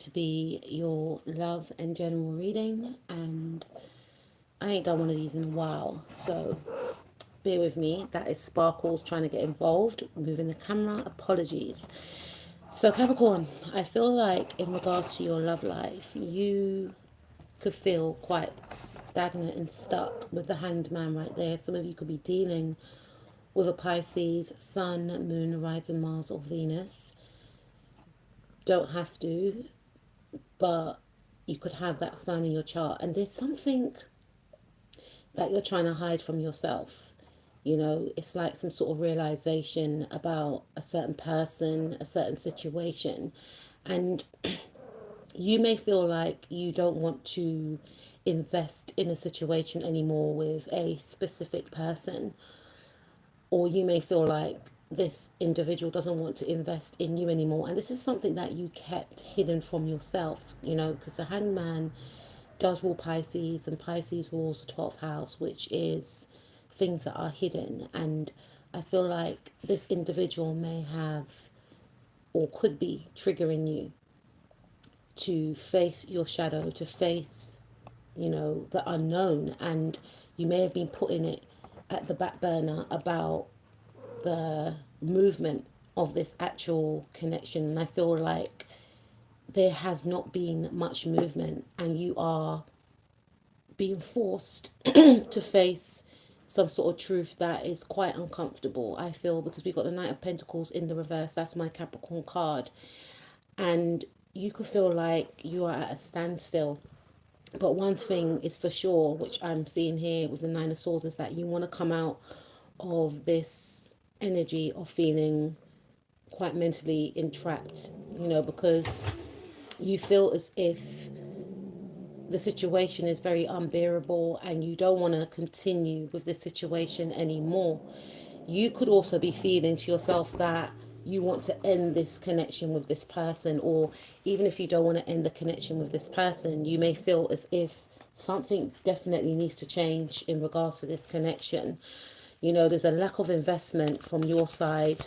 to be your love and general reading, and I ain't done one of these in a while, so bear with me. That is Sparkles trying to get involved, moving the camera. Apologies. So, Capricorn, I feel like in regards to your love life, you could feel quite stagnant and stuck with the Hanged Man right there. Some of you could be dealing with a Pisces, Sun, Moon, Rising, Mars, or Venus. Don't have to, but you could have that sign in your chart, and there's something that you're trying to hide from yourself. You know, it's like some sort of realization about a certain person, a certain situation, and you may feel like you don't want to invest in a situation anymore with a specific person, or you may feel like this individual doesn't want to invest in you anymore, and this is something that you kept hidden from yourself, you know, because the Hangman does rule Pisces, and Pisces rules the 12th house, which is things that are hidden. And I feel like this individual may have or could be triggering you to face your shadow, to face, you know, the unknown. And you may have been putting it at the back burner about the movement of this actual connection. And I feel like there has not been much movement, and you are being forced to face some sort of truth that is quite uncomfortable, I feel, because we've got the Knight of Pentacles in the reverse. That's my Capricorn card. And you could feel like you are at a standstill. But one thing is for sure, which I'm seeing here with the Nine of Swords, is that you want to come out of this energy of feeling quite mentally entrapped, you know, because you feel as if the situation is very unbearable and you don't want to continue with this situation anymore. You could also be feeling to yourself that you want to end this connection with this person, or even if you don't want to end the connection with this person, you may feel as if something definitely needs to change in regards to this connection. You know, there's a lack of investment from your side,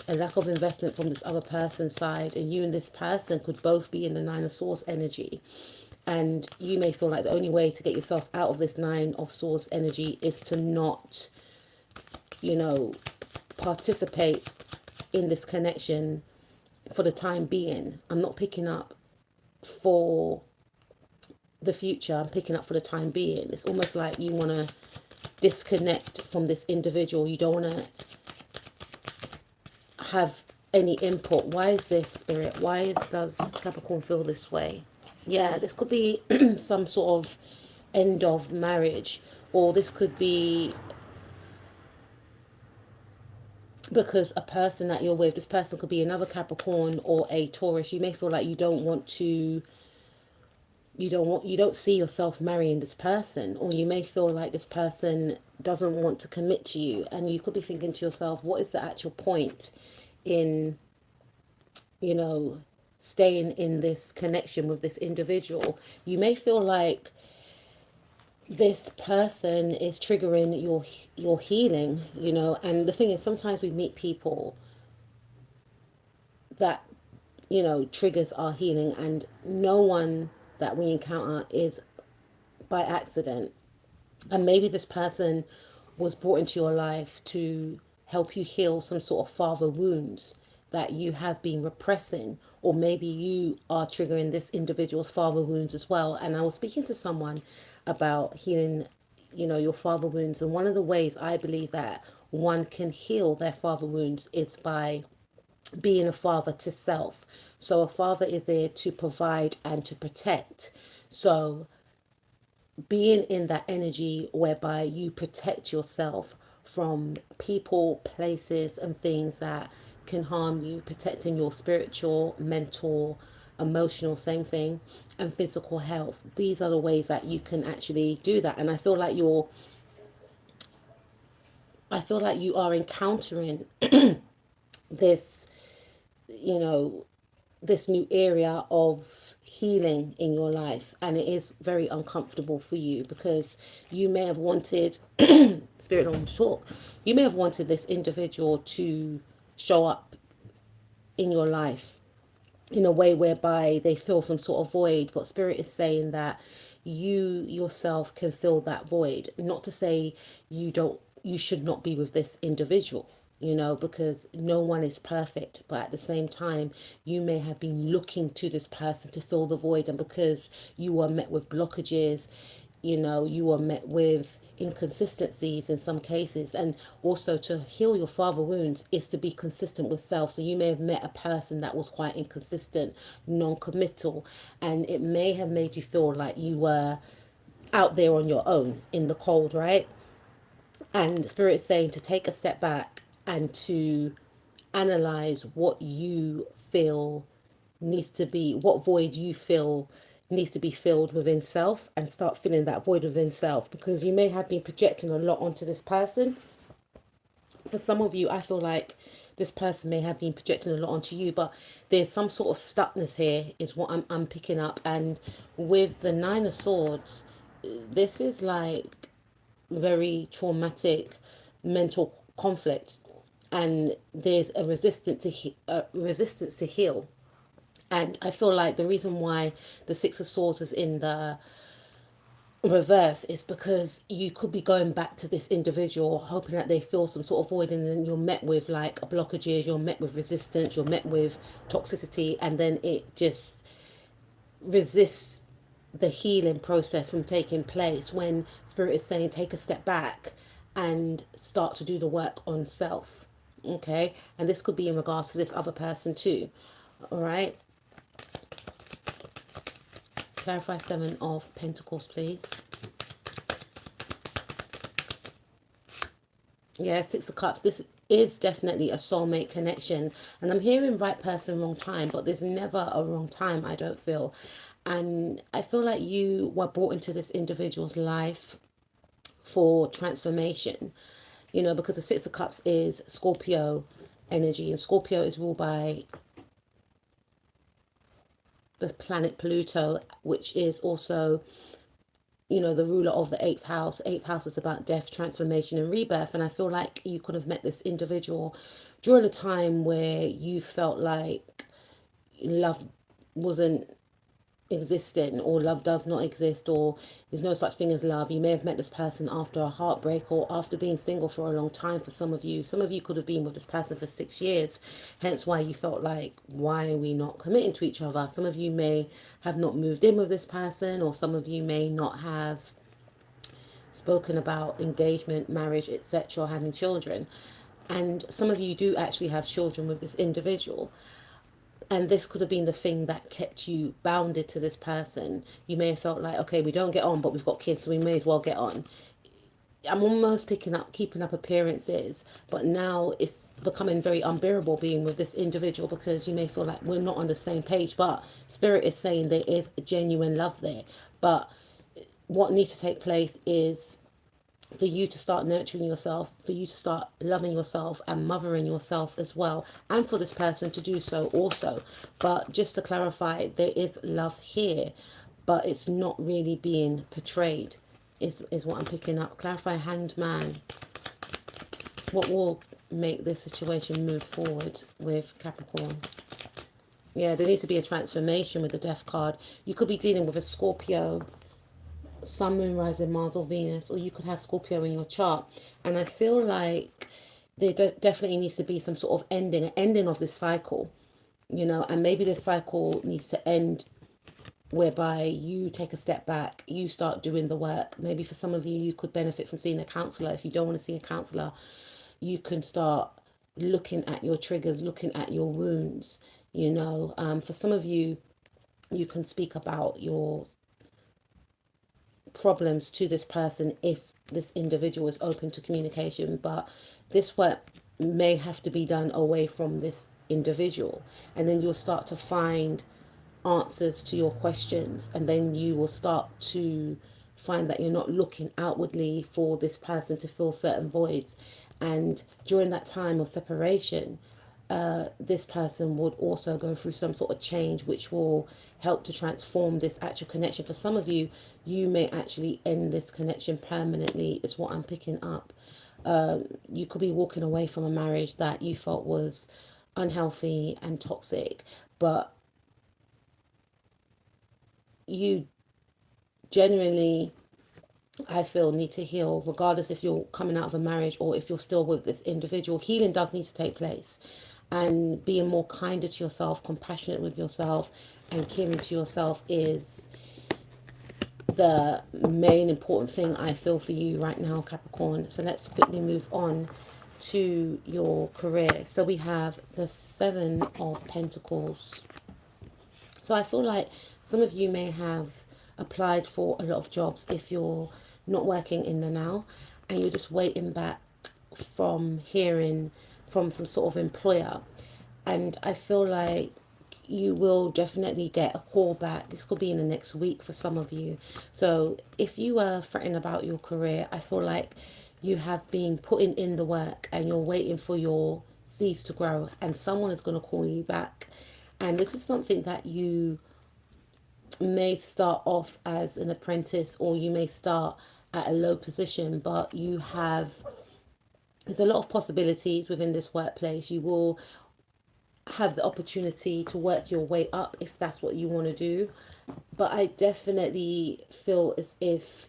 a lack of investment from this other person's side, and you and this person could both be in the Nine of Swords energy. And you may feel like the only way to get yourself out of this Nine of Swords energy is to not, you know, participate in this connection for the time being. I'm not picking up for the future, I'm picking up for the time being. It's almost like you want to disconnect from this individual. You don't want to have any input. Why is this, Spirit? Why does Capricorn feel this way? Yeah, this could be some sort of end of marriage, or this could be because a person that you're with, this person could be another Capricorn or a Taurus. You may feel like you don't want to, you don't see yourself marrying this person, or you may feel like this person doesn't want to commit to you, and you could be thinking to yourself, what is the actual point in, you know, staying in this connection with this individual? You may feel like this person is triggering your healing, you know. And the thing is, sometimes we meet people that, you know, triggers our healing, and no one that we encounter is by accident. And maybe this person was brought into your life to help you heal some sort of father wounds that you have been repressing, or maybe you are triggering this individual's father wounds as well. And I was speaking to someone about healing, you know, your father wounds, and one of the ways I believe that one can heal their father wounds is by being a father to self. So a father is there to provide and to protect. So being in that energy whereby you protect yourself from people, places, and things that can harm you, protecting your spiritual, mental, emotional, same thing, and physical health. These are the ways that you can actually do that. And I feel like you are encountering this, you know, this new area of healing in your life, and it is very uncomfortable for you because you may have wanted spirit on talk, you may have wanted this individual to show up in your life in a way whereby they feel some sort of void, but spirit is saying that you yourself can fill that void. Not to say you should not be with this individual, because no one is perfect, but at the same time you may have been looking to this person to fill the void, and because you were met with blockages, you were met with inconsistencies in some cases. And also, to heal your father wounds is to be consistent with self. So you may have met a person that was quite inconsistent, non-committal, and it may have made you feel like you were out there on your own in the cold, right? And spirit is saying to take a step back and to analyze what you feel needs to be, what void you feel needs to be filled within self, and start filling that void within self, because you may have been projecting a lot onto this person. For some of you, I feel like this person may have been projecting a lot onto you, but there's some sort of stuckness here is what I'm picking up. And with the Nine of Swords, this is like very traumatic mental conflict, and there's a resistance to heal. And I feel like the reason why the Six of Swords is in the reverse is because you could be going back to this individual hoping that they feel some sort of void, and then you're met with like blockages, you're met with resistance, you're met with toxicity, and then it just resists the healing process from taking place, when spirit is saying take a step back and start to do the work on self. Okay, and this could be in regards to this other person too. All right, clarify Seven of Pentacles, please. Yeah, Six of Cups. This is definitely a soulmate connection. And I'm hearing right person, wrong time, but there's never a wrong time, I don't feel. And I feel like you were brought into this individual's life for transformation, because the Six of Cups is Scorpio energy, and Scorpio is ruled by the planet Pluto, which is also the ruler of the eighth house. Eighth house is about death, transformation, and rebirth. And I feel like you could have met this individual during a time where you felt like love wasn't existent, or love does not exist, or there's no such thing as love. You may have met this person after a heartbreak, or after being single for a long time. For some of you could have been with this person for 6 years, hence why you felt like, why are we not committing to each other? Some of you may have not moved in with this person, or some of you may not have spoken about engagement, marriage, etc., having children. And some of you do actually have children with this individual, and this could have been the thing that kept you bounded to this person. You may have felt like, okay, we don't get on, but we've got kids, so we may as well get on. I'm almost keeping up appearances, but now it's becoming very unbearable being with this individual, because you may feel like we're not on the same page, but spirit is saying there is genuine love there. But what needs to take place is for you to start nurturing yourself, for you to start loving yourself and mothering yourself as well, and for this person to do so also. But just to clarify, there is love here, but it's not really being portrayed, is what I'm picking up. Clarify Hanged Man. What will make this situation move forward with Capricorn? Yeah, there needs to be a transformation with the Death card. You could be dealing with a Scorpio, Sun, Moon, Rising, Mars, or Venus, or you could have Scorpio in your chart. And I feel like there definitely needs to be some sort of an ending of this cycle, and maybe this cycle needs to end whereby you take a step back, you start doing the work. Maybe for some of you, you could benefit from seeing a counselor. If you don't want to see a counselor, you can start looking at your triggers, looking at your wounds. For some of you, you can speak about your problems to this person if this individual is open to communication, but this work may have to be done away from this individual, and then you'll start to find answers to your questions, and then you will start to find that you're not looking outwardly for this person to fill certain voids. And during that time of separation, this person would also go through some sort of change which will help to transform this actual connection. For some of you, you may actually end this connection permanently, is what I'm picking up. You could be walking away from a marriage that you felt was unhealthy and toxic, but you genuinely, I feel, need to heal, regardless if you're coming out of a marriage or if you're still with this individual. Healing does need to take place, and being more kinder to yourself, compassionate with yourself, and caring to yourself is the main important thing I feel for you right now, Capricorn. So let's quickly move on to your career. So we have the Seven of Pentacles. So I feel like some of you may have applied for a lot of jobs if you're not working in the now, and you're just waiting back from hearing from some sort of employer. And I feel like you will definitely get a call back. This could be in the next week for some of you. So if you are fretting about your career, I feel like you have been putting in the work and you're waiting for your seeds to grow, and someone is going to call you back. And this is something that you may start off as an apprentice, or you may start at a low position, but you have, there's a lot of possibilities within this workplace. You will have the opportunity to work your way up if that's what you want to do. But I definitely feel as if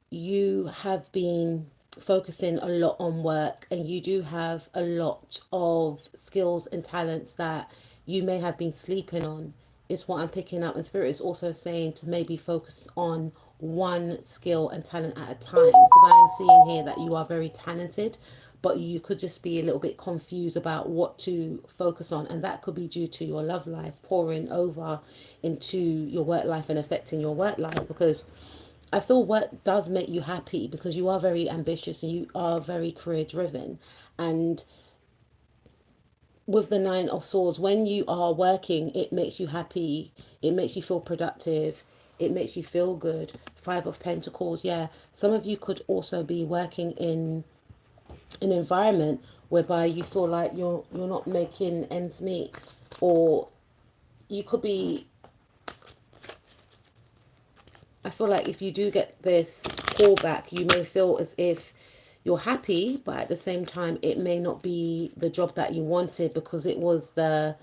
you have been focusing a lot on work, and you do have a lot of skills and talents that you may have been sleeping on, is what I'm picking up. And Spirit is also saying to maybe focus on one skill and talent at a time, because I am seeing here that you are very talented, but you could just be a little bit confused about what to focus on. And that could be due to your love life pouring over into your work life and affecting your work life, because I feel work does make you happy, because you are very ambitious and you are very career driven. And with the Nine of Swords, when you are working, it makes you happy, it makes you feel productive, it makes you feel good. Five of Pentacles, yeah. Some of you could also be working in an environment whereby you feel like you're not making ends meet, or you could be, I feel like if you do get this call back, you may feel as if you're happy, but at the same time it may not be the job that you wanted, because it was the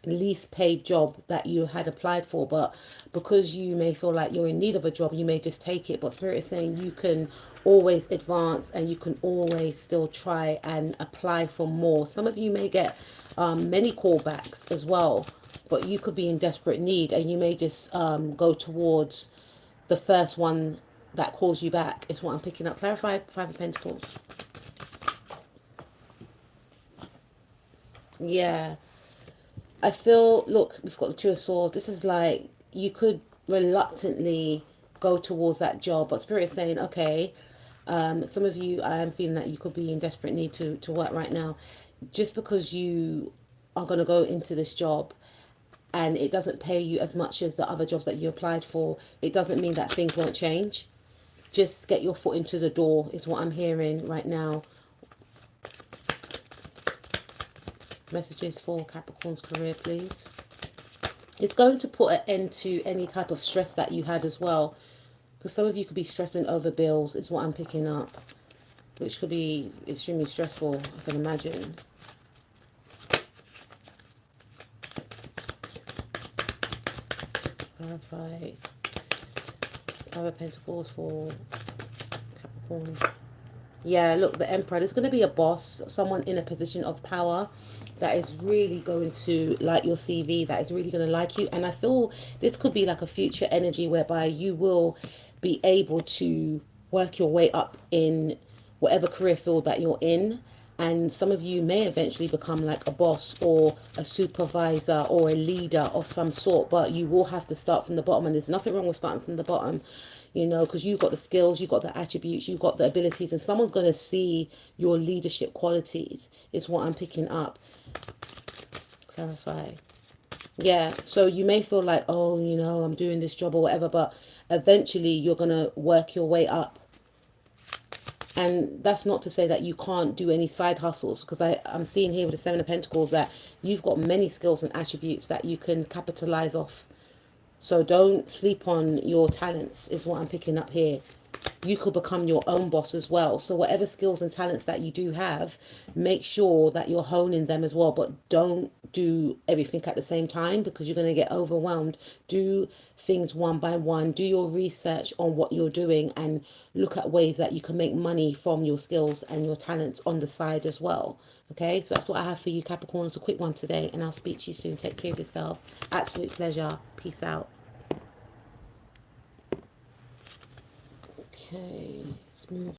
least paid job that you had applied for. But because you may feel like you're in need of a job, you may just take it. But Spirit is saying you can always advance, and you can always still try and apply for more. Some of you may get many callbacks as well, but you could be in desperate need, and you may just go towards the first one that calls you back, is what I'm picking up. Clarify. Five of Pentacles. Yeah. I feel, look, we've got the Two of Swords. This is like, you could reluctantly go towards that job, but Spirit is saying, okay, some of you, I am feeling that you could be in desperate need to work right now. Just because you are going to go into this job and it doesn't pay you as much as the other jobs that you applied for, it doesn't mean that things won't change. Just get your foot into the door is what I'm hearing right now. Messages for Capricorn's career, please. It's going to put an end to any type of stress that you had as well, because some of you could be stressing over bills, is what I'm picking up, which could be extremely stressful, I can imagine. Clarify. Five of Pentacles for Capricorn. Yeah, look, the Emperor. There's going to be a boss, someone in a position of power that is really going to like your CV, that is really going to like you. And I feel this could be like a future energy whereby you will be able to work your way up in whatever career field that you're in. And some of you may eventually become like a boss or a supervisor or a leader of some sort, but you will have to start from the bottom. And there's nothing wrong with starting from the bottom, you know, because you've got the skills, you've got the attributes, you've got the abilities, and someone's going to see your leadership qualities, is what I'm picking up. Clarify. Yeah, so you may feel like, oh, you know, I'm doing this job or whatever, but eventually you're going to work your way up. And that's not to say that you can't do any side hustles, because I'm seeing here with the Seven of Pentacles that you've got many skills and attributes that you can capitalize off. So don't sleep on your talents, is what I'm picking up here. you could become your own boss as well. So whatever skills and talents that you do have, make sure that you're honing them as well, but don't do everything at the same time, because you're going to get overwhelmed. Do things one by one. Do your research on what you're doing and look at ways that you can make money from your skills and your talents on the side as well. Okay, so that's what I have for you, Capricorns. A quick one today, and I'll speak to you soon. Take care of yourself. Absolute pleasure. Peace out. Okay, let's move